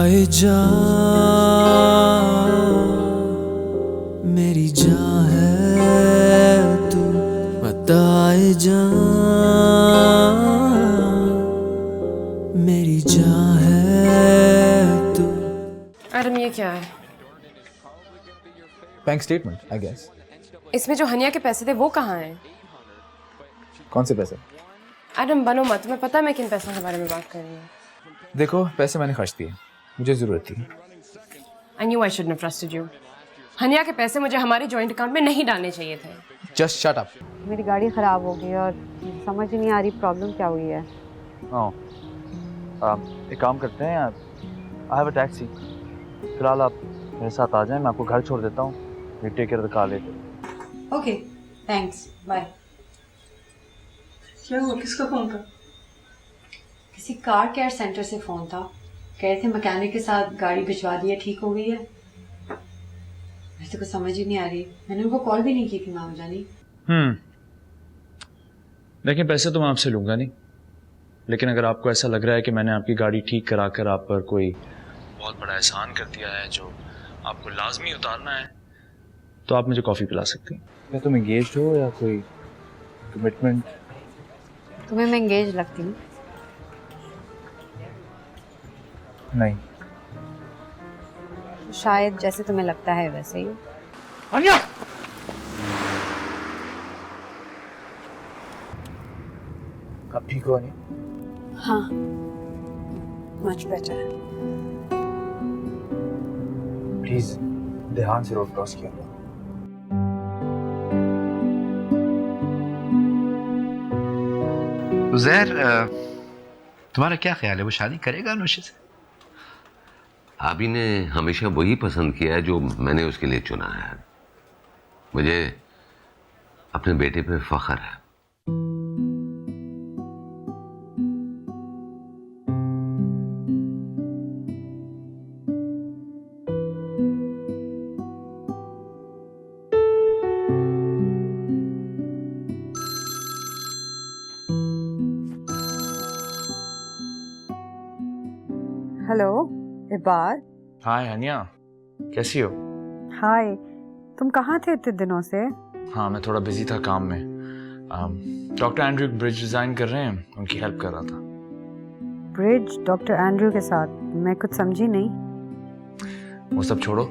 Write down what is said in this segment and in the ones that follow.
बताए जा मेरी जान है तू, बताए जा मेरी जान है तू। एडम, ये क्या है? Bank statement I guess. इसमें जो हनिया के पैसे थे वो कहाँ हैं? कौन से पैसे? एडम बनो मत, तुम्हें पता है मैं किन पैसों के बारे में बात कर रही हूँ। देखो पैसे मैंने खर्च दिए, मुझे जरूरत थी। I knew I shouldn't have trusted you. Haniyeh के पैसे मुझे हमारे जॉइंट अकाउंट में नहीं डालने चाहिए थे। Just shut up. मेरी गाड़ी ख़राब हो गई और समझ ही नहीं आ रही प्रॉब्लम क्या हुई है। एक काम करते हैं यार, आई हैव अ टैक्सी। फिलहाल आप मेरे साथ आ जाएं, मैं आपको घर छोड़ देता हूँ। You take care of the car later. Okay, thanks, bye. क्या हुआ? किसका फोन था? किसी कार केयर सेंटर से फ़ोन था, कह रहे थे मैकेनिक के साथ गाड़ी भिजवा दी है, ठीक हो गई है। मुझे तो कुछ समझ ही नहीं आ रही, मैंने उनको कॉल भी नहीं की थी मामा जानी। लेकिन पैसे तो मैं आपसे लूँगा नहीं, लेकिन अगर आपको ऐसा लग रहा है कि मैंने आपकी गाड़ी ठीक करा कर आप पर कोई बहुत बड़ा एहसान कर दिया है जो आपको लाजमी उतारना है, तो आप मुझे कॉफ़ी पिला सकती हैं। क्या तुम एंगेज्ड हो या कोई कमिटमेंट? तुम्हें मैं एंगेज लगती हूँ? नहीं। शायद जैसे तुम्हें लगता है वैसे ही। अनिया! आप ठीक हो अनिया? हाँ, मच बेटर। प्लीज ध्यान से रोड क्रॉस किया। उज़ैर, तुम्हारा क्या ख्याल है, वो शादी करेगा अनुषा से? आबी ने हमेशा वही पसंद किया है जो मैंने उसके लिए चुना है। मुझे अपने बेटे पे फख्र है। Hello E bar. हाय अनिया, कैसी हो? हाय, तुम कहाँ थे इतने दिनों से? हाँ, मैं थोड़ा बिजी था काम में। डॉक्टर एंड्रयू ब्रिज रिजाइन कर रहे हैं, उनकी हेल्प कर रहा था। ब्रिज डॉक्टर एंड्रयू के साथ? मैं कुछ समझी नहीं। वो सब छोड़ो,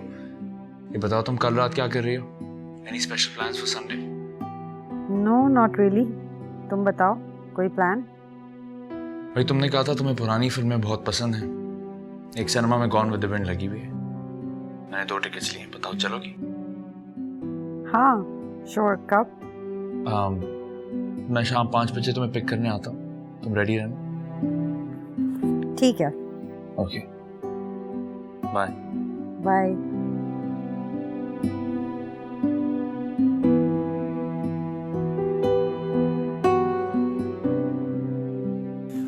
ये बताओ तुम कल रात क्या कर रही हो? Any special plans for Sunday? No, not really. तुम बताओ, कोई प्लान? भाई तुमने कहा था तुम्हें पुरानी फिल्में बहुत पसंद हैं। एक सिनेमा में गॉन विद द विंड लगी हुई है, मैंने 2 टिकट्स लिए हैं, बताओ चलोगी? हाँ श्योर। कब? मैं शाम 5 बजे तुम्हें पिक करने आता हूँ, तुम रेडी रहना। ठीक है। Okay, bye. Bye.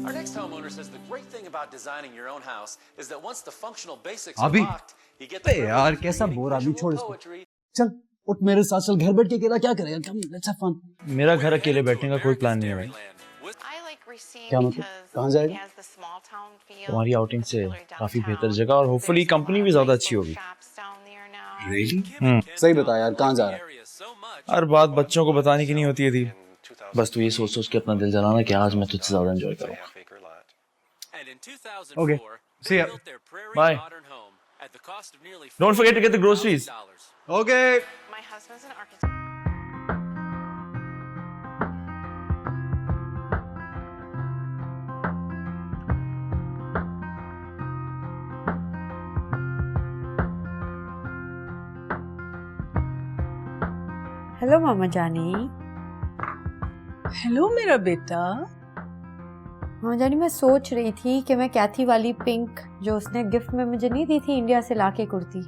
Our next homeowner says the great thing about designing your own house is that once the functional basics are अभी locked, you get the यार कैसा बोर आदमी, छोड़ इसको। poetry. चल उठ मेरे साथ, चल घर बैठ के अकेला क्या करेगा? Come let's have fun. मेरा घर अकेले बैठने का कोई प्लान नहीं है भाई। क्या मतलब, कहाँ जाएगा? तुम्हारी आउटिंग से काफी बेहतर जगह और होपफुली कंपनी भी ज्यादा अच्छी होगी। रियली? सही बता यार, कहाँ जा रहा है? हर बात बच्चों को बताने की नहीं होती है दी। बस तू ये सोच सोच के अपना दिल जलाना कि आज मैं तुझसे ज्यादा एंजॉय करूंगा। Okay, see ya, bye. Don't forget to get the groceries. Okay. Hello मामा जानी। हेलो मेरा बेटा। मामा जानी, मैं सोच रही थी कि मैं कैथी वाली पिंक जो उसने गिफ्ट में मुझे नहीं दी थी इंडिया से लाके कुर्ती,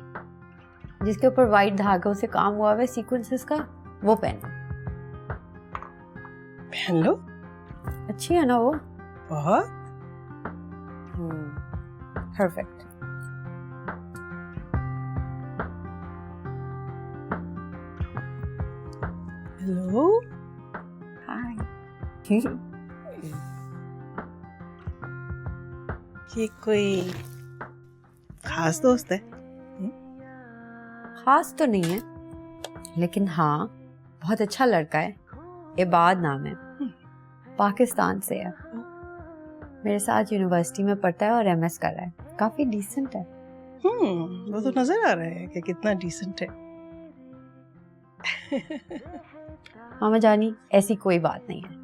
जिसके ऊपर वाइट धागों से काम हुआ है सीक्वेंसेस का, वो पहनूं। पहन लो। अच्छी है ना वो? बहुत। परफेक्ट। हेलो। हाय। ये कोई खास दोस्त है। खास तो नहीं है, लेकिन हाँ बहुत अच्छा लड़का है। इबाद नाम है, पाकिस्तान से है। मेरे साथ यूनिवर्सिटी में पढ़ता है और एमएस कर रहा है। काफी डिसेंट है। वो तो नजर आ रहा है कि कितना डिसेंट है। मामा जानी ऐसी कोई बात नहीं है,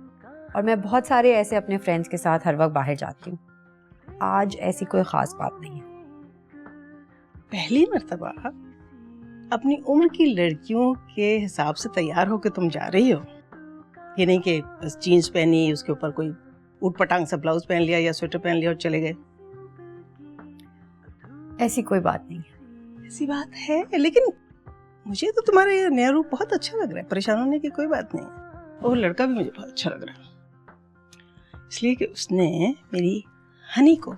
और मैं बहुत सारे ऐसे अपने फ्रेंड्स के साथ हर वक्त बाहर जाती हूँ। आज ऐसी कोई खास बात नहीं है। पहली मर्तबा अपनी उम्र की लड़कियों के हिसाब से तैयार होकर तुम जा रही हो। ये नहीं कि बस जीन्स पहनी, उसके ऊपर कोई ऊट पटांग सा ब्लाउज पहन लिया या स्वेटर पहन लिया और चले गए। ऐसी कोई बात नहीं है। ऐसी बात है, लेकिन मुझे तो तुम्हारा ये नया रूप बहुत अच्छा लग रहा है। परेशान होने की कोई बात नहीं है। और लड़का भी मुझे बहुत अच्छा लग रहा है, इसलिए कि उसने मेरी हनी को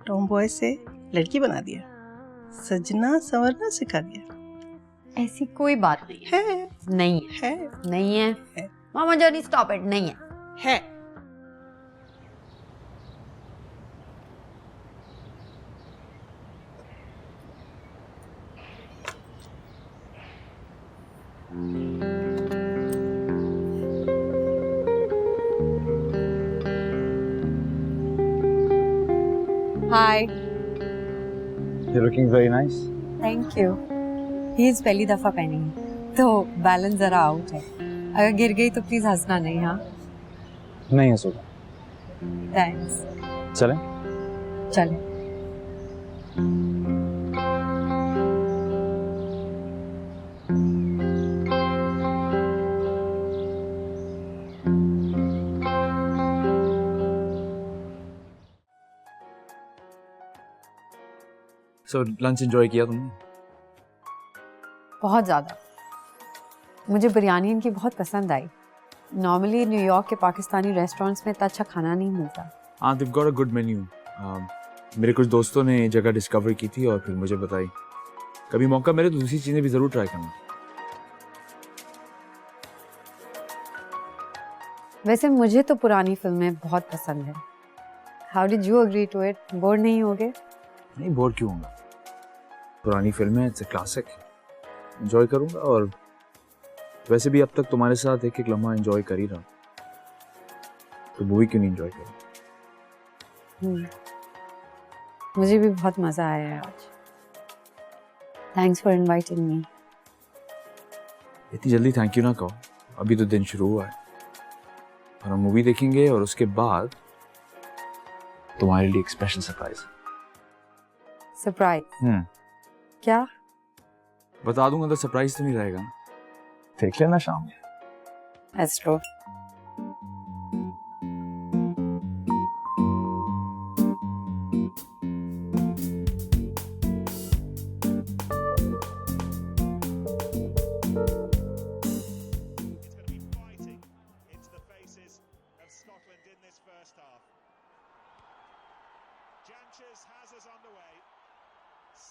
टॉम बॉय से लड़की बना दिया, सजना संवरना सिखा दिया। ऐसी कोई बात नहीं है। नहीं है। नहीं है। मामा जानी स्टॉप इट। नहीं है। हाय। You're looking very nice. Thank you. Heels पहली दफा पहनी है तो बैलेंस जरा आउट है। अगर गिर गई तो प्लीज हंसना नहीं। हाँ नहीं हंसूंगा। थैंक्स। चलें? चले। So lunch enjoy किया तुमने? बहुत ज़्यादा। मुझे बिरयानी इनकी बहुत पसंद आई। नॉर्मली न्यूयॉर्क के पाकिस्तानी रेस्टोरेंट्स में इतना अच्छा खाना नहीं मिलता। हाँ, they've got a good menu. मेरे कुछ दोस्तों ने जगह डिस्कवर की थी और फिर मुझे बताई। कभी मौका मिले तो दूसरी चीज़ें भी ज़रूर ट्राई करना। वैसे मुझे तो पुरानी फिल्में बहुत पसंद है। How did you agree to it? Bore नहीं होगे? नहीं, बोर क्यों होगा? पुरानी फिल्में इट्स अ क्लासिक, एंजॉय करूंगा। और वैसे भी अब तक तुम्हारे साथ एक एक लम्हा एंजॉय कर ही रहा, तो मूवी क्यों नहीं एंजॉय करूं? मुझे भी बहुत मजा आया है आज। Thanks for inviting me. इतनी जल्दी थैंक यू ना कहो, अभी तो दिन शुरू हुआ है। और हम मूवी देखेंगे और उसके बाद तुम्हारे लिए एक स्पेशल सरप्राइज। सरप्राइज? क्या? बता दूंगा तो सरप्राइज तो नहीं रहेगा। देख लेना शाम में। Astro.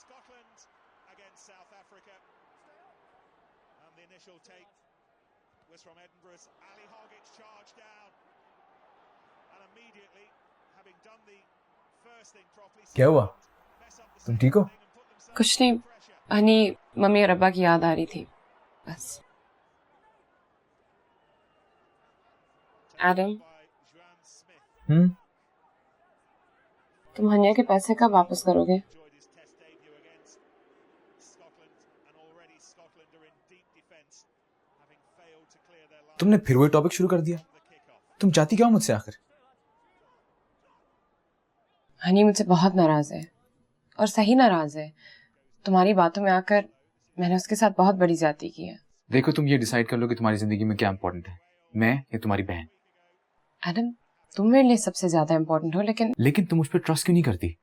Scotland against South Africa. And the initial take was from Edinburgh's Ali Hargit's charge down. And immediately, having done the first thing properly... क्या हुआ? तुम ठीक हो? कुछ नहीं, हनी मम्मी और अब्बा की याद आ रही थी बस। एडम, तुम हनिया के पैसे कब वापस करोगे? तुमने फिर वही टॉपिक शुरू कर दिया। तुम चाहती क्या हो मुझसे आखिर? हनी मुझसे बहुत नाराज है और सही नाराज है। तुम्हारी बातों में आकर मैंने उसके साथ बहुत बड़ी ज्यादती की है। देखो, तुम ये डिसाइड कर लो कि तुम्हारी जिंदगी में क्या इंपॉर्टेंट है, मैं या तुम्हारी बहन। एडम, तुम मेरे लिए सबसे ज्यादा इंपॉर्टेंट हो, लेकिन तुम मुझ पर ट्रस्ट क्यों नहीं करती?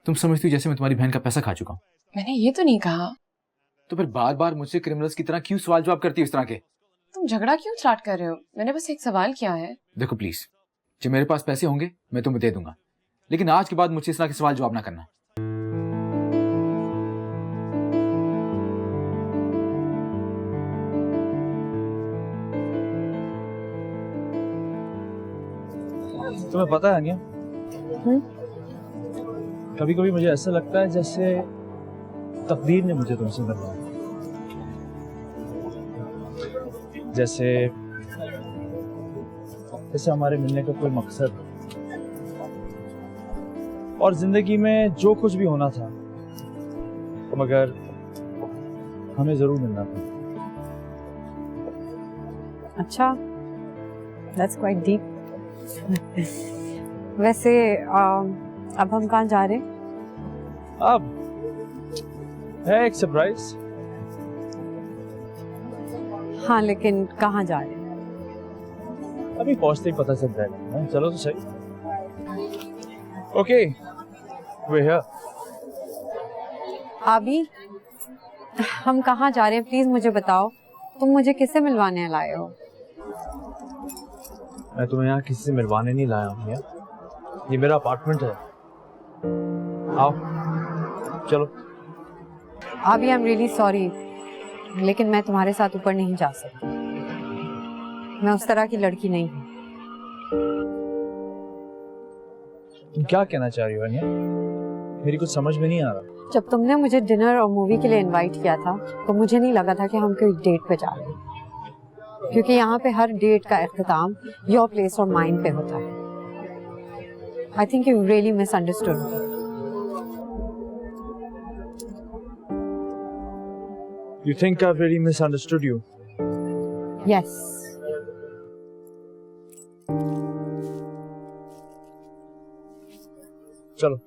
तुम समझती हो जैसे मैं तुम्हारी बहन का पैसा खा चुका हूँ। मैंने ये तो नहीं कहा। तो फिर बार बार मुझसे क्रिमिनल्स की तरह क्यों सवाल जवाब करती हो इस तरह के? तुम झगड़ा क्यों स्टार्ट कर रहे हो? मैंने बस एक सवाल किया है। देखो प्लीज, जब मेरे पास पैसे होंगे मैं तुम्हें दे दूंगा, लेकिन आज के बाद मुझसे इस तरह के सवाल जवाब ना करना। तुम्हें पता है अनिया, कभी कभी मुझे ऐसा लगता है जैसे तकदीर ने मुझे तुमसे मिलवाया, जैसे जैसे हमारे मिलने का कोई मकसद, और जिंदगी में जो कुछ भी होना था मगर हमें जरूर मिलना था। अच्छा, that's quite deep. वैसे अब हम कहाँ जा रहे हैं? अब है एक सरप्राइज। हाँ, लेकिन कहाँ जा रहे हैं? अभी पहुंचते ही पता चल जाएगा। चलो तो सही। Okay, we're here. अभी हम कहाँ जा रहे हैं प्लीज मुझे बताओ। तुम मुझे किससे मिलवाने लाए हो? मैं तुम्हें यहाँ किसी से मिलवाने नहीं लाया हूँ यार, ये मेरा अपार्टमेंट है। आओ चलो। अभी आई एम रियली सॉरी, लेकिन मैं तुम्हारे साथ ऊपर नहीं जा सकती। मैं उस तरह की लड़की नहीं हूँ। तुम क्या कहना चाह रही हो अनिया? मेरी कुछ समझ में नहीं आ रहा। जब तुमने मुझे डिनर और मूवी के लिए इनवाइट किया था तो मुझे नहीं लगा था कि हम कोई डेट पे जा रहे हैं, क्योंकि यहाँ पे हर डेट का इख्तिताम योर प्लेस और माइंड पे होता है। I think you really misunderstood me. You think I've really misunderstood you? Yes. चलो।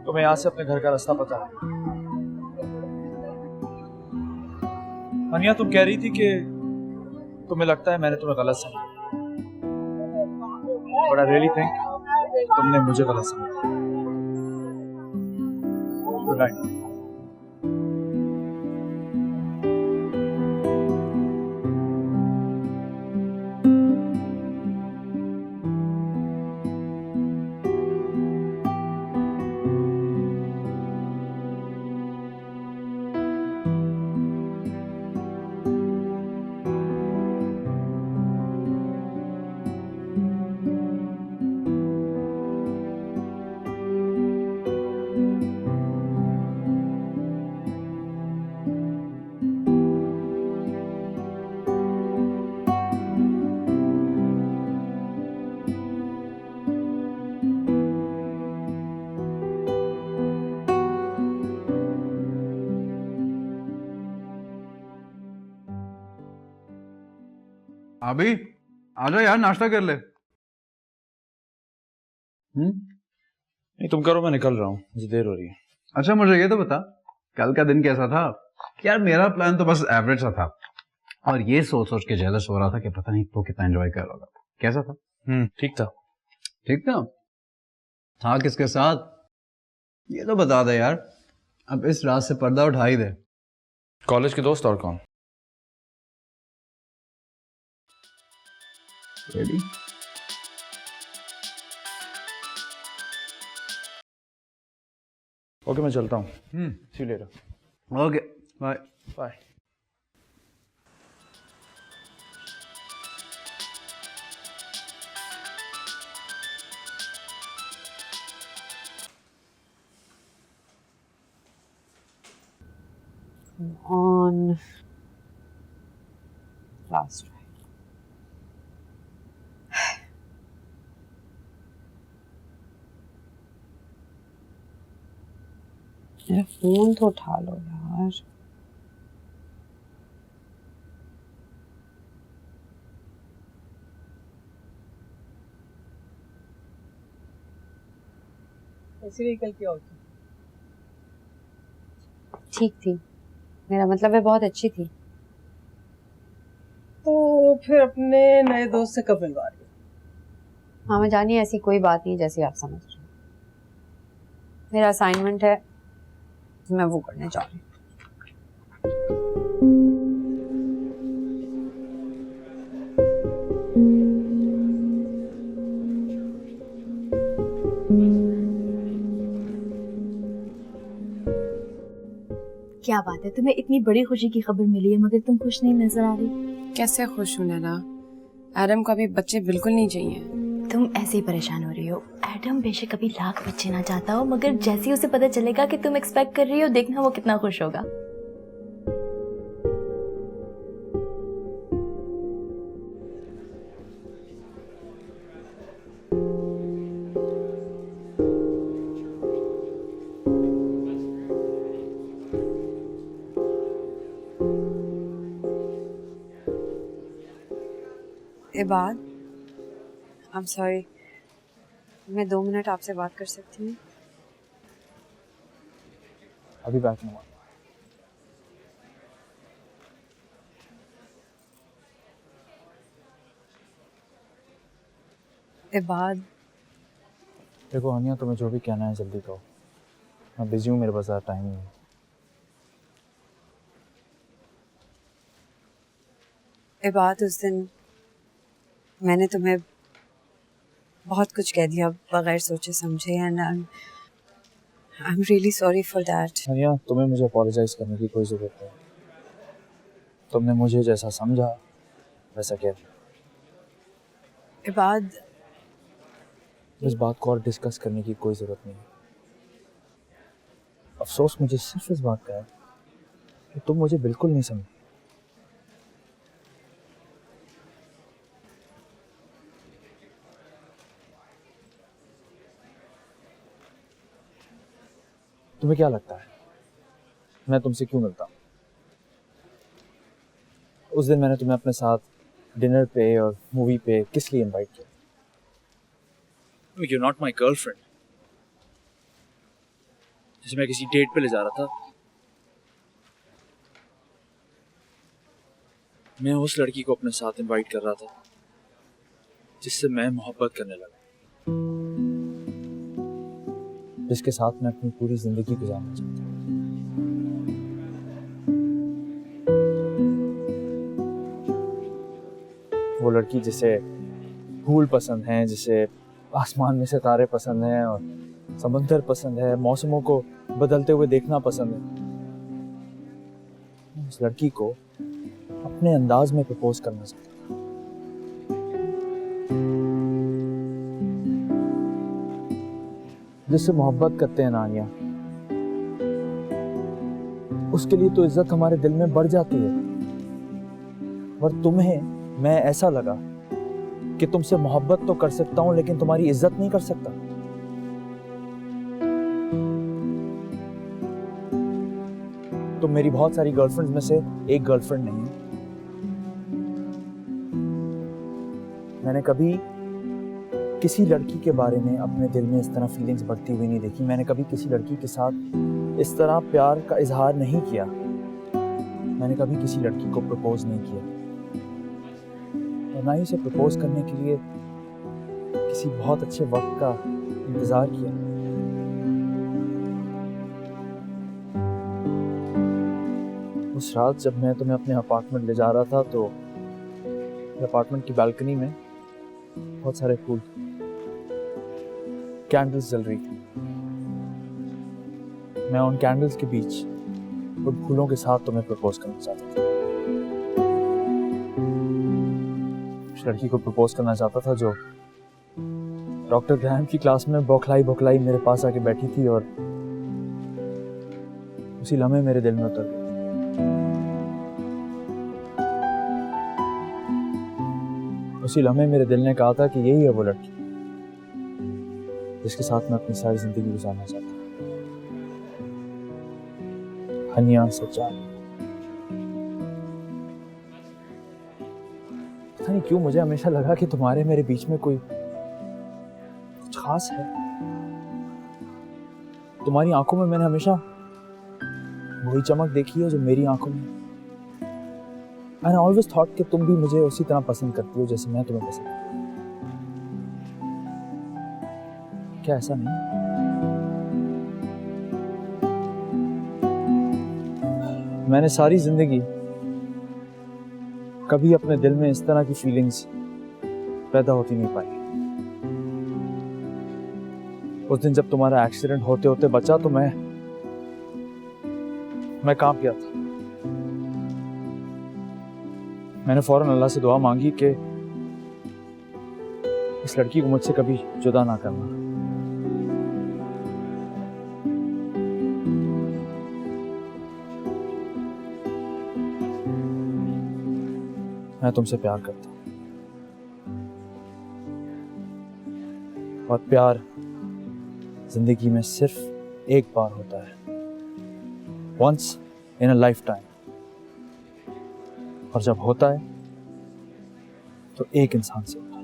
तुम्हें यहाँ से अपने घर का रास्ता पता है? अनिया, तुम कह रही थी कि तुम्हें लगता है मैंने तुम्हें गलत समझा, बट आई रियली थिंक तुमने मुझे गलत समझा। Good night. अभी आ जाओ यार, नाश्ता कर ले। नहीं, तुम करो, मैं निकल रहा हूँ, मुझे देर हो रही है। अच्छा, मुझे ये तो बता, कल का दिन कैसा था? यार मेरा प्लान तो बस एवरेज सा था, और ये सोच सोच के जेलस हो रहा था कि पता नहीं तो कितना एंजॉय कर रहा था। कैसा था? ठीक था। ठीक था? था किसके साथ? ये तो बता दे यार, अब इस रात से पर्दा उठा ही दे। कॉलेज के दोस्त और कौन? रेडी? ओके, मैं चलता हूँ। See you later. Okay, bye bye. On last try. मेरा फोन तो उठा लो यार। ऐसी रही कल की आउटफिट? ठीक थी, मेरा मतलब है बहुत अच्छी थी। तो फिर अपने नए दोस्त से कब मिलवा रही हो? हाँ, मैं जानी ऐसी कोई बात नहीं जैसी आप समझ रहे हो। मेरा असाइनमेंट है, मैं वो करने जा रही हूँ। क्या बात है, तुम्हें इतनी बड़ी खुशी की खबर मिली है मगर तुम खुश नहीं नजर आ रही। कैसे खुश हूँ नैना, एडम को अभी बच्चे बिल्कुल नहीं चाहिए। तुम ऐसे ही परेशान हो रही हो। एडम बेशक कभी लाख बच्चे ना चाहता हो, मगर जैसे ही उसे पता चलेगा कि तुम एक्सपेक्ट कर रही हो, देखना वो कितना खुश होगा। इबाद, आई एम सॉरी, मैं 2 मिनट आपसे बात कर सकती हूँ? अभी बैठ नहीं हुआ। इबाद, देखो अनिया, तुम्हें जो भी कहना है जल्दी कहो, मैं बिजी हूँ, मेरे पास ज़्यादा टाइम नहीं है। इबाद, उस दिन मैंने तुम्हें बहुत कुछ कह दिया बगैर सोचे समझे, and I am really sorry for that. Aniya, तुम्हें मुझे अपोलोजाइज करने की कोई ज़रूरत नहीं। तुमने मुझे जैसा समझा वैसा कह दिया। इबाद, इस बात को और डिस्कस करने की कोई ज़रूरत नहीं। अफसोस मुझे सिर्फ इस बात का है कि तुम मुझे बिल्कुल नहीं समझ। तुम्हें क्या लगता है मैं तुमसे क्यों मिलता हूँ? उस दिन मैंने तुम्हें अपने साथ डिनर पे और मूवी पे किस लिए इनवाइट किया? You're not my girlfriend. जैसे मैं किसी डेट पे ले जा रहा था। मैं उस लड़की को अपने साथ इनवाइट कर रहा था जिससे मैं मोहब्बत करने लगा, जिसके साथ मैं अपनी पूरी जिंदगी गुजारना चाहता हूँ। वो लड़की जिसे फूल पसंद हैं, जिसे आसमान में सितारे पसंद हैं और समंदर पसंद है, मौसमों को बदलते हुए देखना पसंद है। उस लड़की को अपने अंदाज में प्रपोज करना चाहता हूँ, जिससे मोहब्बत करते हैं नानिया, उसके लिए तो इज्जत हमारे दिल में बढ़ जाती है। पर तुम्हें मैं ऐसा लगा कि तुमसे मोहब्बत तो कर सकता हूं लेकिन तुम्हारी इज्जत नहीं कर सकता। तुम मेरी बहुत सारी गर्लफ्रेंड्स में से एक गर्लफ्रेंड नहीं है। मैंने कभी किसी लड़की के बारे में अपने दिल में इस तरह फीलिंग्स बढ़ती हुई नहीं देखी। मैंने कभी किसी लड़की के साथ इस तरह प्यार का इजहार नहीं किया। मैंने कभी किसी लड़की को प्रपोज नहीं किया और ना ही उसे प्रपोज करने के लिए किसी बहुत अच्छे वक्त का इंतजार किया। उस रात जब मैं तुम्हें अपने अपार्टमेंट ले जा रहा था तो अपार्टमेंट की बालकनी में बहुत सारे फूल, कैंडल्स जल रही थी। मैं उन कैंडल्स के बीच उन फूलों के साथ तुम्हें प्रपोज करना चाहता था। उस लड़की को प्रपोज करना चाहता था जो डॉक्टर ग्रैहम की क्लास में बौखलाई बौखलाई मेरे पास आके बैठी थी और उसी लम्हे मेरे दिल में उतर गई। उसी लम्हे मेरे दिल ने कहा था कि यही है वो लड़की जिसके साथ मैं अपनी सारी जिंदगी गुजारना चाहता हूँ। हनिया सच्चा। पता नहीं क्यों मुझे हमेशा लगा कि तुम्हारे मेरे बीच में कोई कुछ खास है। तुम्हारी आंखों में मैंने हमेशा वही चमक देखी है जो मेरी आंखों में। And I always thought कि तुम भी मुझे उसी तरह पसंद करती हो जैसे मैं तुम्हें पसंद करती हूँ। क्या ऐसा नहीं? मैंने सारी जिंदगी कभी अपने दिल में इस तरह की फीलिंग्स पैदा होती नहीं पाई। उस दिन जब तुम्हारा एक्सीडेंट होते होते बचा तो मैं मैं कांप गया था। मैंने फौरन अल्लाह से दुआ मांगी कि इस लड़की को मुझसे कभी जुदा ना करना। मैं तुमसे प्यार करता हूं और प्यार जिंदगी में सिर्फ एक बार होता है, once in a lifetime, और जब होता है तो एक इंसान से होता है।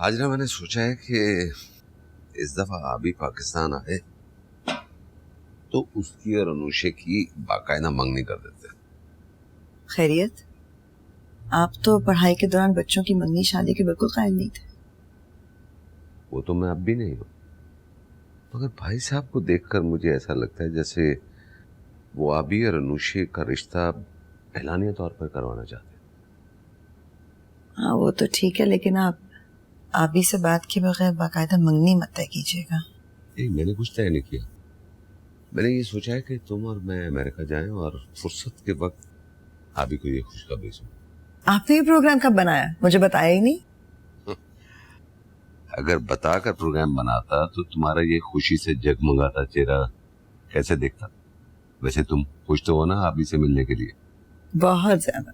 आज ना मैंने सोचा है कि इस दफा आबी पाकिस्तान आए तो उसकी और अनुषे की बाकायदा मंगनी कर देते। खैरियत, आप तो पढ़ाई के दौरान बच्चों की मंगनी शादी के बिल्कुल कायल नहीं थे। वो तो मैं अब भी नहीं हूँ, मगर भाई साहब को देखकर मुझे ऐसा लगता है जैसे वो आबी और अनुषे का रिश्ता एलानिया तौर पर करवाना चाहते हैं। हाँ वो तो ठीक है, लेकिन आप आबी से बात के बगैर बाकायदा मंगनी मत तय कीजिएगा। नहीं, मैंने कुछ तय नहीं किया। मैंने ये सोचा है कि तुम और मैं अमेरिका जाएं और फुर्सत के वक्त आबी को ये खुशखबरी सुन। आपने ये प्रोग्राम कब बनाया, मुझे बताया ही नहीं। अगर बताकर प्रोग्राम बनाता तो तुम्हारा ये खुशी से जगमगाता चेहरा कैसे दिखता। वैसे तुम खुश तो हो ना आबी से मिलने के लिए? बहुत ज्यादा।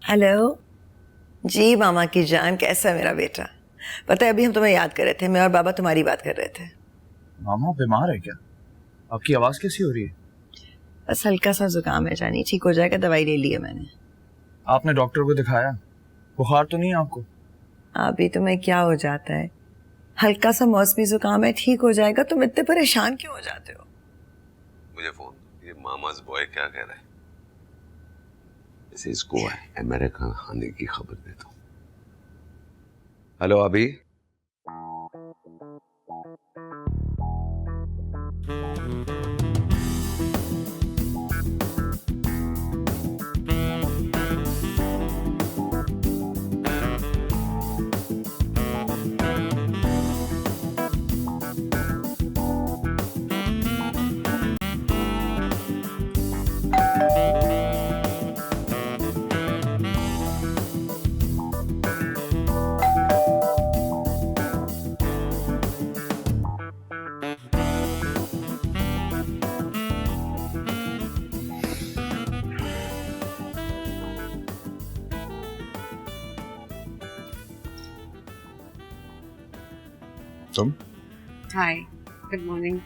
हेलो जी मामा की जान, कैसा है मेरा बेटा? पता है अभी हम तुम्हें याद कर रहे थे, मैं और बाबा तुम्हारी बात कर रहे थे। मामा बीमार है क्या? आपकी आवाज कैसी हो रही है? बस हल्का सा जुकाम है जानी, ठीक हो जाएगा, दवाई ले ली है मैंने। आपने डॉक्टर को दिखाया? बुखार तो नहीं है आपको? अभी तुम्हें क्या हो जाता है, हल्का सा मौसमी जुकाम है, ठीक हो जाएगा। तुम इतने परेशान क्यों हो जाते हो? मुझे फोन, ये मामाज बॉय क्या कह रहा है? इसको अमेरिका आने की खबर देता हूँ। हेलो अभी, तुम? हाय, गुड मॉर्निंग।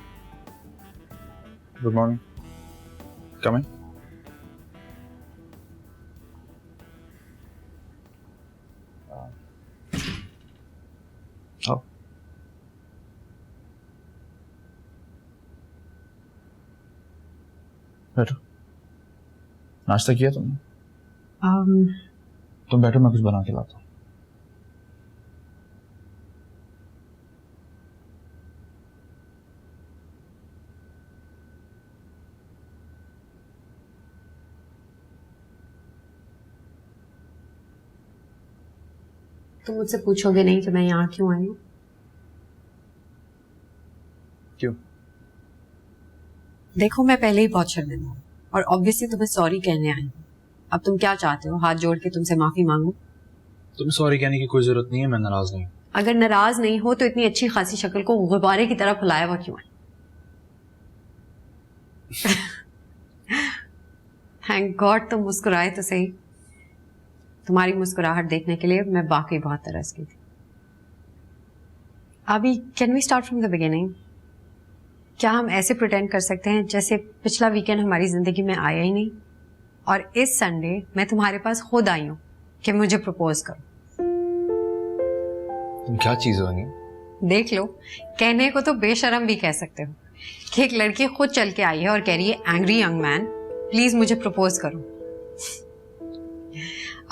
गुड मॉर्निंग, कम इन। आओ। बैठो। नाश्ता किया तुमने? तुम बैठो, मैं कुछ बना के लाता हूँ। तुम मुझसे पूछोगे नहीं कि मैं यहाँ क्यों आई हूँ? क्यों? देखो मैं पहले ही बहुत शर्मिंदा हूँ और ऑब्वियसली तुम्हें सॉरी कहने आई हूँ। अब तुम क्या चाहते हो, हाथ जोड़ के तुमसे माफी मांगू? तुम सॉरी कहने की कोई जरूरत नहीं है, मैं नाराज नहीं हूँ। अगर नाराज नहीं हो तो इतनी अच्छी खासी शक्ल को गुब्बारे की तरह फैलाया हुआ क्यों है? थैंक गॉड तुम मुस्कुराए तो सही। तुम्हारी मुस्कुराहट देखने के लिए मैं वाकई बहुत तरस गई थी। अभी can we start from the beginning? क्या हम ऐसे प्रिटेंड कर सकते हैं जैसे पिछला वीकेंड हमारी जिंदगी में आया ही नहीं और इस संडे मैं तुम्हारे पास खुद आई हूँ कि मुझे प्रपोज करो? तुम क्या चीज होगी? देख लो, कहने को तो बेशरम भी कह सकते हो कि एक लड़की खुद चल के आई है और कह रही है एंग्री यंग मैन प्लीज मुझे प्रपोज करो।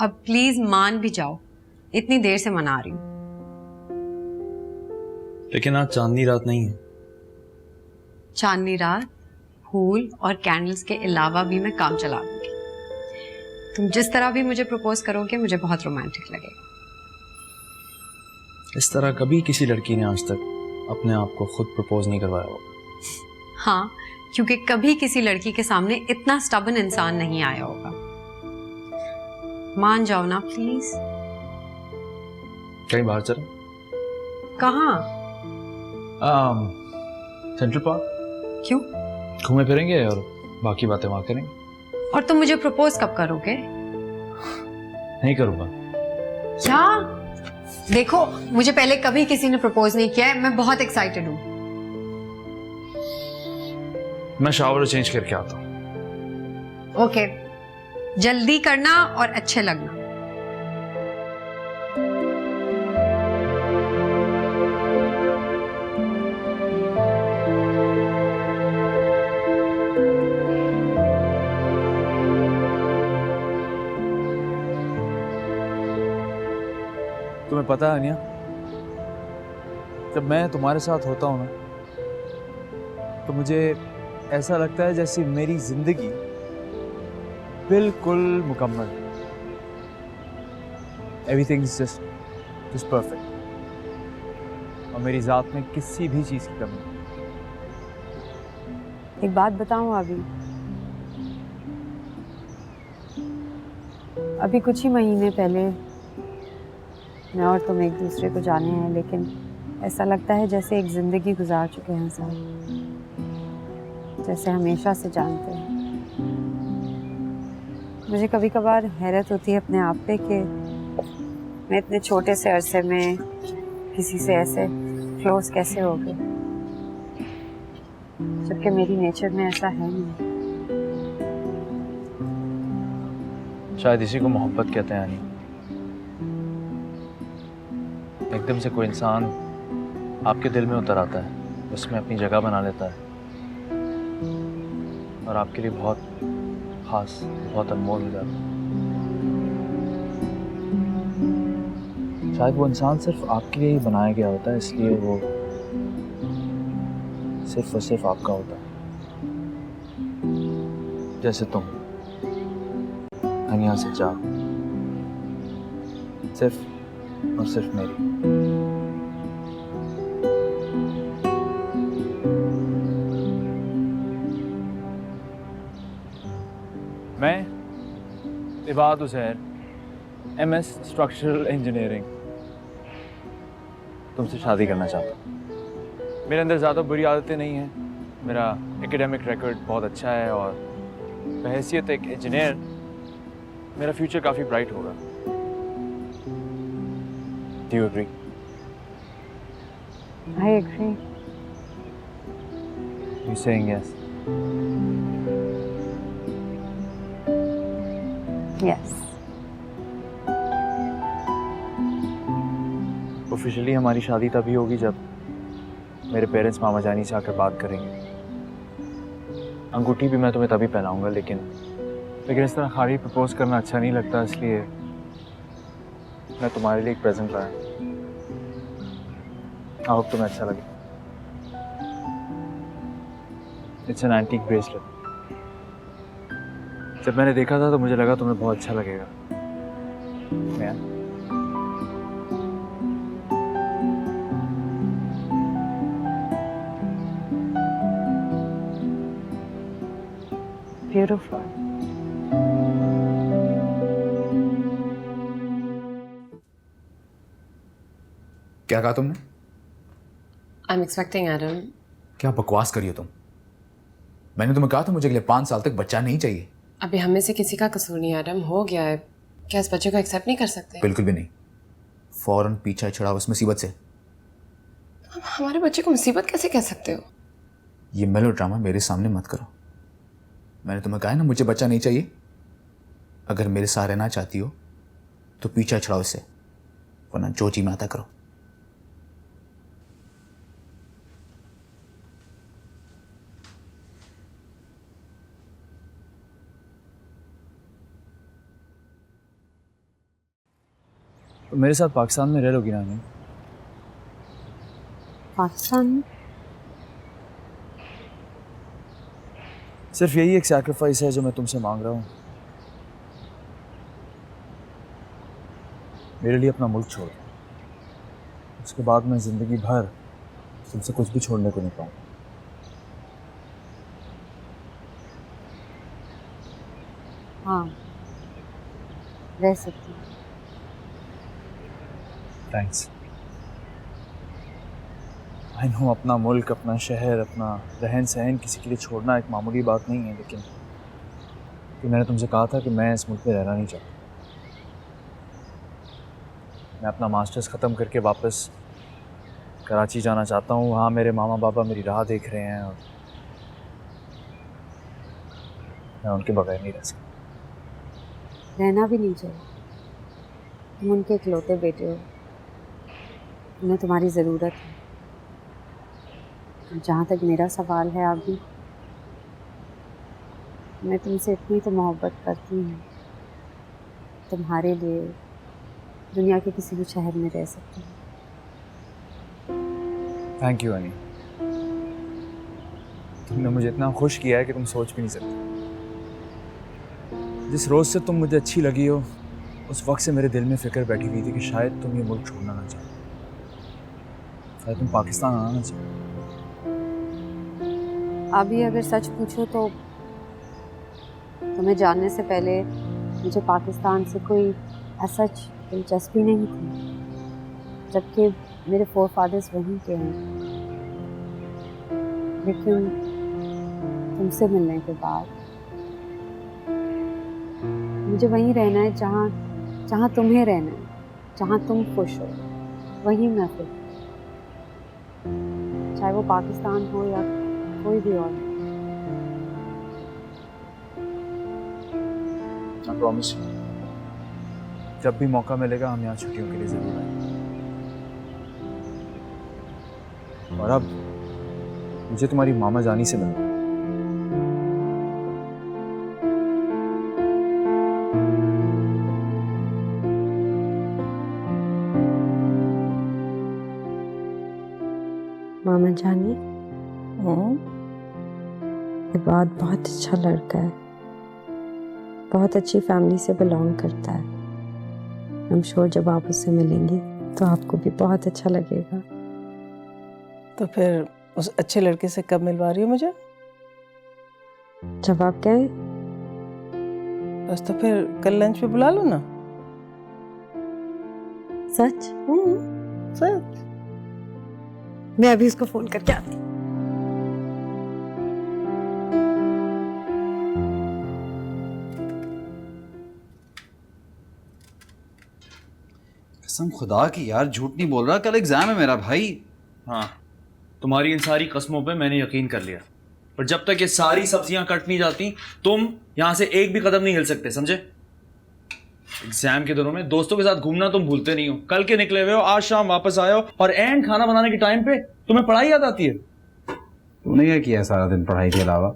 अब प्लीज मान भी जाओ, इतनी देर से मना रही हूँ। लेकिन आज चांदनी रात नहीं है। चांदनी रात, फूल और कैंडल्स के अलावा भी मैं काम चला दूंगी। तुम जिस तरह भी मुझे प्रपोज करोगे मुझे बहुत रोमांटिक लगेगा। इस तरह कभी किसी लड़की ने आज तक अपने आप को खुद प्रपोज नहीं करवाया होगा। हाँ, क्योंकि कभी किसी लड़की के सामने इतना स्टबन इंसान नहीं आया होगा। मान जाओ ना प्लीज। कहीं बाहर चले? कहाँ? Central park. क्यों? घूमे फिरेंगे और बाकी बातें वहां करेंगे। और तुम मुझे प्रपोज कब करोगे? नहीं करूंगा। क्या? देखो, मुझे पहले कभी किसी ने प्रपोज नहीं किया है। मैं बहुत एक्साइटेड हूँ। मैं शावर चेंज करके आता हूँ। ओके, जल्दी करना और अच्छे लगना। तुम्हें पता है अनिया, जब मैं तुम्हारे साथ होता हूँ ना तो मुझे ऐसा लगता है जैसे मेरी जिंदगी बिल्कुल मुकम्मल है। एवरीथिंग इज जस्ट परफेक्ट और मेरी ज़ात में किसी भी चीज़ की कमी नहीं। एक बात बताऊं, अभी कुछ ही महीने पहले मैं और तुम एक दूसरे को जाने हैं, लेकिन ऐसा लगता है जैसे एक जिंदगी गुजार चुके हैं साथ, जैसे हमेशा से जानते हैं। मुझे कभी कभार हैरत होती है अपने आप पे कि मैं इतने छोटे से अरसे में किसी से ऐसे क्लोज कैसे हो गई, जबकि मेरी नेचर में ऐसा है नहीं। शायद इसी को मोहब्बत कहते हैं यानी एकदम से कोई इंसान आपके दिल में उतर आता है, उसमें अपनी जगह बना लेता है और आपके लिए बहुत खास, बहुत अनमोल हो जाता है। शायद वो इंसान सिर्फ आपके लिए ही बनाया गया होता है, इसलिए वो सिर्फ और सिर्फ आपका होता है। जैसे तुम अनिया सच्चा, सिर्फ और सिर्फ मेरी। मैं इबाद हुसैन, MS स्ट्रक्चरल इंजीनियरिंग, तुमसे शादी करना चाहता हूँ। मेरे अंदर ज़्यादा बुरी आदतें नहीं हैं, मेरा एकेडमिक रिकॉर्ड बहुत अच्छा है और बहैसियत एक इंजीनियर मेरा फ्यूचर काफ़ी ब्राइट होगा। Do you agree? I agree. You saying yes? Yes. Officially हमारी शादी तभी होगी जब मेरे पेरेंट्स मामा जानी से आकर बात करेंगे। अंगूठी भी मैं तुम्हें तभी पहनाऊंगा, लेकिन इस तरह खाली प्रपोज करना अच्छा नहीं लगता, इसलिए मैं तुम्हारे लिए एक प्रेजेंट लाया। आई होप तुम्हें अच्छा लगे। It's an antique bracelet. जब मैंने देखा था तो मुझे लगा तुम्हें बहुत अच्छा लगेगा। Beautiful. क्या कहा तुमने? I'm expecting Adam. क्या बकवास करी हो तुम? मैंने तुम्हें कहा था मुझे अगले 5 साल तक बच्चा नहीं चाहिए। अभी हमें से किसी का कसूर नहीं, एडम हो गया है। क्या इस बच्चे को एक्सेप्ट नहीं कर सकते? बिल्कुल भी नहीं। फौरन पीछा छुड़ाओ इस मुसीबत से। अब हमारे बच्चे को मुसीबत कैसे कह सकते हो? ये मेलो ड्रामा मेरे सामने मत करो। मैंने तुम्हें कहा है ना मुझे बच्चा नहीं चाहिए। अगर मेरे साथ रहना चाहती हो तो पीछा छुड़ाओ इससे, वरना जो जी में आता करो। तो मेरे साथ पाकिस्तान में रह लोगी ना? पाकिस्तान? सिर्फ यही एक सैक्रिफाइस है जो मैं तुमसे मांग रहा हूँ। मेरे लिए अपना मुल्क छोड़ दो, उसके बाद मैं जिंदगी भर तुमसे कुछ भी छोड़ने को नहीं पाऊंगा। हाँ, रह सकती हूँ। थैंक्स। आई नो अपना मुल्क, अपना शहर, अपना रहन सहन किसी के लिए छोड़ना एक मामूली बात नहीं है, लेकिन कि मैंने तुमसे कहा था कि मैं इस मुल्क में रहना नहीं चाहता। मैं अपना मास्टर्स ख़त्म करके वापस कराची जाना चाहता हूँ। वहाँ मेरे मामा पापा मेरी राह देख रहे हैं और मैं उनके बगैर नहीं रह सकता। रहना भी नहीं चाहिए, तुम उनके इकलौते बेटे हो, उन्हें तुम्हारी ज़रूरत है। जहाँ तक मेरा सवाल है, आप भी, मैं तुमसे इतनी तो मोहब्बत करती हूँ, तुम्हारे लिए दुनिया के किसी भी शहर में रह सकती हूँ। थैंक यू अनी, तुमने मुझे इतना खुश किया है कि तुम सोच भी नहीं सकते। जिस रोज़ से तुम मुझे अच्छी लगी हो, उस वक्त से मेरे दिल में फ़िक्र बैठी हुई थी कि शायद तुम ये मुल्क छोड़ना ना चाहो, शायद तुम पाकिस्तान आना ना चाहो। अभी अगर सच पूछो तो तुम्हें जानने से पहले मुझे पाकिस्तान से कोई ऐसा दिलचस्पी नहीं थी, जबकि मेरे फोरफादर्स वहीं के हैं। लेकिन तुमसे मिलने के बाद मुझे वहीं रहना है जहाँ जहाँ तुम्हें रहना है, जहाँ तुम खुश हो, वहीं मैं खुश हूँ, चाहे वो पाकिस्तान हो या कोई भी और। I promise you, जब भी मौका मिलेगा हम यहाँ छुट्टियों के लिए जरूर आएंगे। और अब मुझे तुम्हारी मामा जानी से मिलना। मामा जानी, ये बात बहुत अच्छा लड़का है, बहुत अच्छी फैमिली से बिलोंग करता है। I'm sure जब आप उससे मिलेंगी तो आपको भी बहुत अच्छा लगेगा। तो फिर उस अच्छे लड़के से कब मिलवा रही हो मुझे? जब आप कहें। बस तो फिर कल लंच पे बुला लो ना। सच? सच। मैं अभी उसको फोन करके आती हूँ। कसम खुदा की यार, झूठ नहीं बोल रहा, कल एग्जाम है मेरा भाई। हाँ, तुम्हारी इन सारी कस्मों पे मैंने यकीन कर लिया, पर जब तक ये सारी सब्जियां कट नहीं जाती तुम यहां से एक भी कदम नहीं हिल सकते, समझे? एग्जाम के दिनों में दोस्तों के साथ घूमना तुम भूलते नहीं हो। कल के निकले हुए हो, आज शाम वापस आए हो, और एंड खाना बनाने के टाइम पे तुम्हें पढ़ाई याद आती है। तूने क्या किया सारा दिन पढ़ाई के अलावा?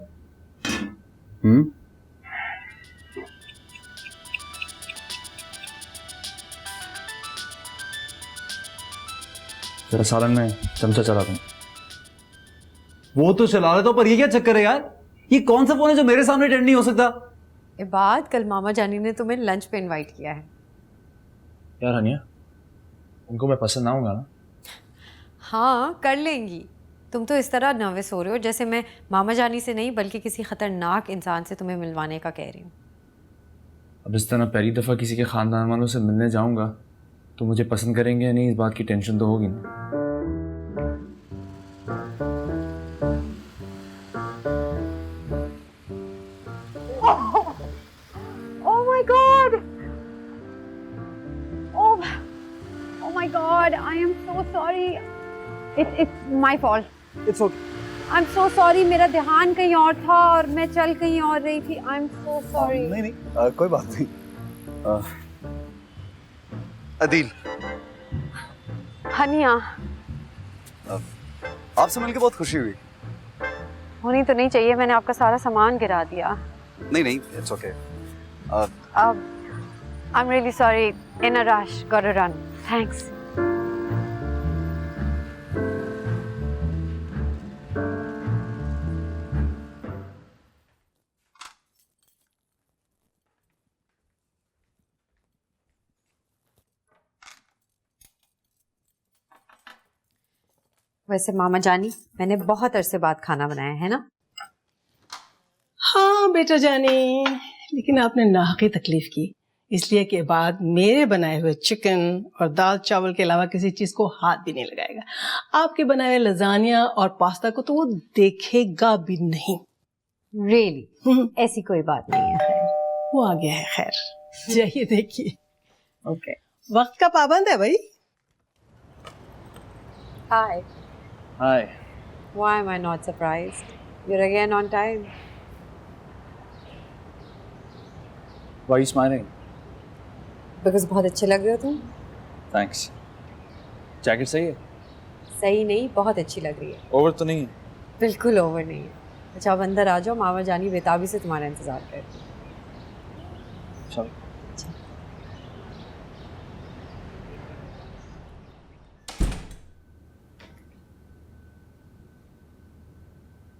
तेरा सालन में चमचा चला दूं। वो तो चला रहे तो, पर ये क्या चक्कर है यार? ये कौन सा फोन है जो मेरे सामने अटेंड नहीं हो सकता? ये बात कल मामा जानी ने तुम्हें लंच पे इनवाइट किया है। यार हनिया, उनको मैं पसंद ना आऊंगा ना? हाँ, कर लेंगी। तुम तो इस तरह नर्वस हो रहे हो जैसे मैं मामा जानी से नहीं बल्कि किसी खतरनाक इंसान से तुम्हें मिलवाने का कह रही हूँ। अब इस तरह पहली दफ़ा किसी के ख़ानदान वालों से मिलने जाऊंगा तो मुझे पसंद करेंगे या नहीं, इस बात की टेंशन तो होगी ना। Oh my God! Oh my God! I am so sorry. It's my fault. It's okay. I'm so sorry. मेरा ध्यान कहीं और था और मैं चल कहीं और रही थी. I'm so sorry. नहीं, कोई बात नहीं। अदील। हनिया। आपसे मिलकर बहुत खुशी हुई। होनी तो नहीं चाहिए, मैंने आपका सारा सामान गिरा दिया। नहीं, it's okay. I'm really sorry. In a rush, gotta run. Thanks. वैसे मामा जानी, मैंने बहुत अरसे बाद खाना बनाया है ना? हाँ बेटा जानी, लेकिन आपने नाहक़ी तकलीफ की, इसलिए के बाद मेरे बनाए हुए चिकन और दाल चावल के अलावा किसी चीज को हाथ भी नहीं लगाएगा। आपके बनाए हुए लजानिया और पास्ता को तो वो देखेगा भी नहीं। Really? ऐसी कोई बात नहीं है। वो आ गया है, खैर जाइए देखिए। ओके। वक्त का पाबंद है भाई। Hi. Hi. Why am I not surprised? You're again on time. Why are you smiling? Because बहुत अच्छे लग रहे हो तुम। Thanks. जैकेट सही है? सही नहीं, बहुत अच्छी लग रही है। ओवर तो नहीं है? बिल्कुल ओवर नहीं है। अच्छा, अब अंदर आ जाओ, मामा जानी बेताबी से तुम्हारा इंतजार कर रही है। चलो।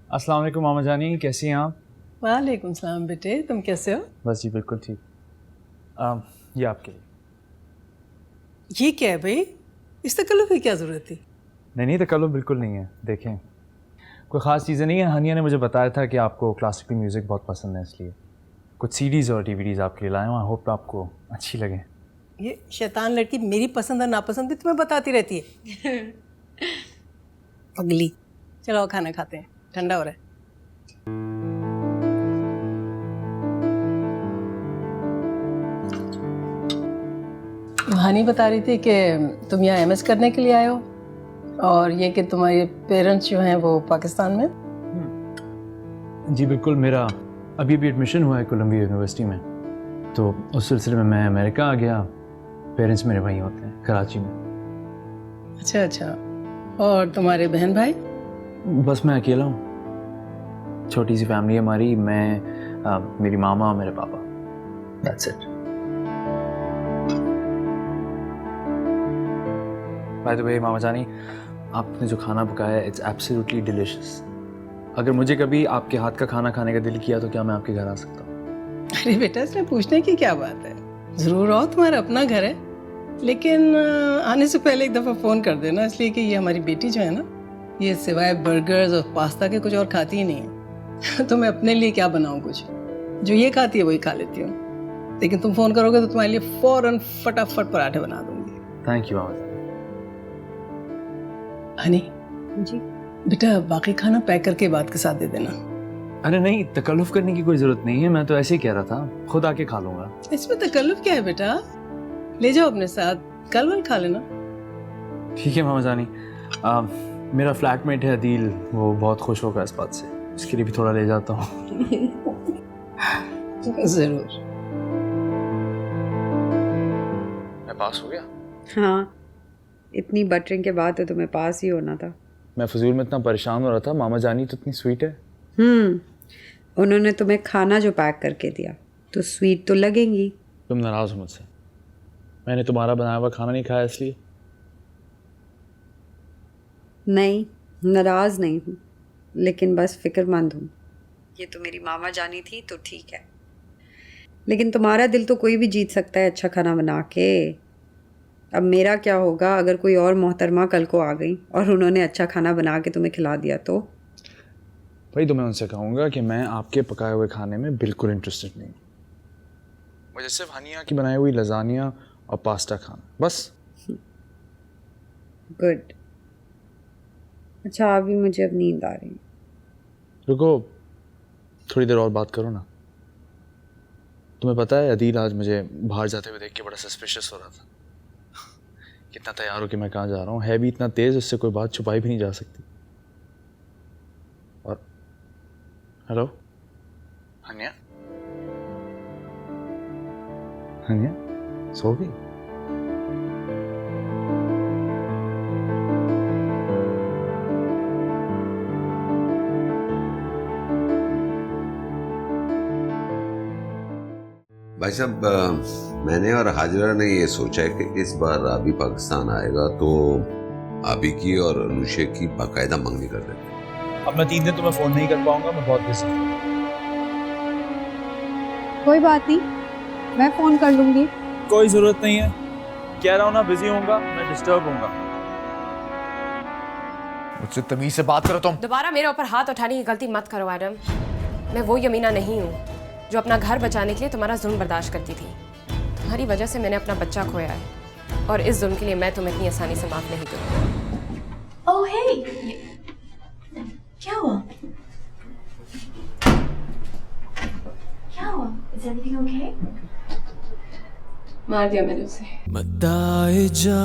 अस्सलाम वालेकुम मामा जानी, कैसी हैं आप? वालेकुम सलाम बेटे, तुम कैसे हो? बस जी बिल्कुल ठीक। ये आपके लिए। ये क्या है भाई? इस तकल्लुफ़ की क्या ज़रूरत थी? नहीं तकल्लुफ़ बिल्कुल नहीं है। देखें, कोई ख़ास चीज़ें नहीं है। हनिया ने मुझे बताया था कि आपको क्लासिकल म्यूज़िक बहुत पसंद है, इसलिए कुछ सीडीज़ और डीवीडीज़ आपके लिए लाए हूँ। आई होप आपको अच्छी लगे। ये शैतान लड़की मेरी पसंद और नापसंद भी तुम्हें बताती रहती है। पगली। चलो खाना खाते हैं, ठंडा हो रहा है। हानी बता रही थी कि तुम यहाँ एमएस करने के लिए आए हो, और ये कि तुम्हारे पेरेंट्स जो हैं वो पाकिस्तान में। जी बिल्कुल, मेरा अभी एडमिशन हुआ है कोलंबिया यूनिवर्सिटी में, तो उस सिलसिले में मैं अमेरिका आ गया। पेरेंट्स मेरे वहीं होते हैं, कराची में। अच्छा। और तुम्हारे बहन भाई? बस मैं अकेला हूँ। छोटी सी फैमिली है हमारी। मैं मेरी मामा और मेरे पापा। That's it. By the way मामा जानी, आपने जो खाना पकाया है इट्स एब्सोल्युटली डिलिशियस। अगर मुझे कभी आपके हाथ का खाना खाने का दिल किया तो क्या मैं आपके घर आ सकता हूँ? अरे बेटा, इसमें पूछने की क्या बात है, ज़रूर आओ, तुम्हारा अपना घर है। लेकिन आने से पहले एक दफ़ा फ़ोन कर देना, इसलिए कि ये हमारी बेटी जो है ना, ये सिवाय बर्गर्स और पास्ता के कुछ और खाती ही नहीं है। तो मैं अपने लिए क्या बनाऊँ, कुछ जो ये खाती है वही खा लेती हूँ। लेकिन तुम फ़ोन करोगे तो तुम्हारे लिए फ़ौरन फटाफट पराठे बना दूँगी। थैंक यू मामा जानी। हनी जी बेटा, बाकी खाना पैक करके बात के साथ दे देना। अरे नहीं, तकल्लुफ़ करने की कोई ज़रूरत नहीं है। मैं तो ऐसे ही कह रहा था, खुद आके खा लूँगा। इसमें तकल्लुफ़ क्या है बेटा? ले जाओ अपने साथ, कल वल खा लेना। ठीक है मामा जानी। मेरा फ्लैटमेट है अदील, वो बहुत खुश होगा इस बात से। इसके लिए भी थोड़ा ले जाता हूँ। ज़रूर। मैं पास हो गया? हाँ, इतनी बटरिंग के बाद तो तुम्हें पास ही होना था। मैं फजूल में इतना परेशान हो रहा था। मामा जानी तो इतनी स्वीट है। उन्होंने तुम्हें खाना जो पैक करके दिया तो स्वीट तो लगेंगी। तुम नाराज़ हो मुझसे? मैंने तुम्हारा बनाया हुआ खाना नहीं खाया इसलिए? नहीं, नाराज नहीं हूँ, लेकिन बस फिक्रमंद हूँ। ये तो मेरी मामा जानी थी तो ठीक है, लेकिन तुम्हारा दिल तो कोई भी जीत सकता है अच्छा खाना बना के। अब मेरा क्या होगा अगर कोई और मोहतरमा कल को आ गई और उन्होंने अच्छा खाना बना के तुम्हें खिला दिया तो? भाई तो मैं उनसे कहूँगा कि मैं आपके पकाए हुए खाने में बिल्कुल इंटरेस्टेड नहीं। मुझे सिर्फ हनिया की बनाई हुई लजानिया और पास्ता खाना, बस। गुड। अच्छा, अभी मुझे अब नींद आ रही है। रुको, थोड़ी देर और बात करो ना। तुम्हें पता है अदील आज मुझे बाहर जाते हुए देख के बड़ा सस्पिशियस हो रहा था। कितना तैयार हो कि मैं कहाँ जा रहा हूँ। है भी इतना तेज, उससे कोई बात छुपाई भी नहीं जा सकती। और हेलो हनिया, हनिया सो गई? भाई साहब, मैंने और हाजिरा ने ये सोचा है कि इस बार आबी पाकिस्तान आएगा तो आबी की और अनुषे की बाकायदा मंगनी कर देते। अब मैं 3 दिन तुम्हें फोन नहीं कर पाऊंगा, मैं बहुत बिजी हूँ। कोई बात नहीं, मैं फोन कर लूंगी। कोई जरूरत नहीं है, कह रहा हूँ ना, बिजी होऊंगा, मैं डिस्टर्ब होऊंगा। मुझसे तमीज से बात करो तुम। दोबारा मेरे ऊपर हाथ उठाने की गलती मत करो एडम। मैं वो यमीना नहीं हूँ जो अपना घर बचाने के लिए तुम्हारा जुल्म बर्दाश्त करती थी। तुम्हारी वजह से मैंने अपना बच्चा खोया है और इस जुल्म के लिए मैं तुम्हें इतनी आसानी से माफ नहीं करूँगी। ओह हे, क्या हुआ? क्या हुआ? Is everything okay? मार दिया मैंने उसे। बताए जा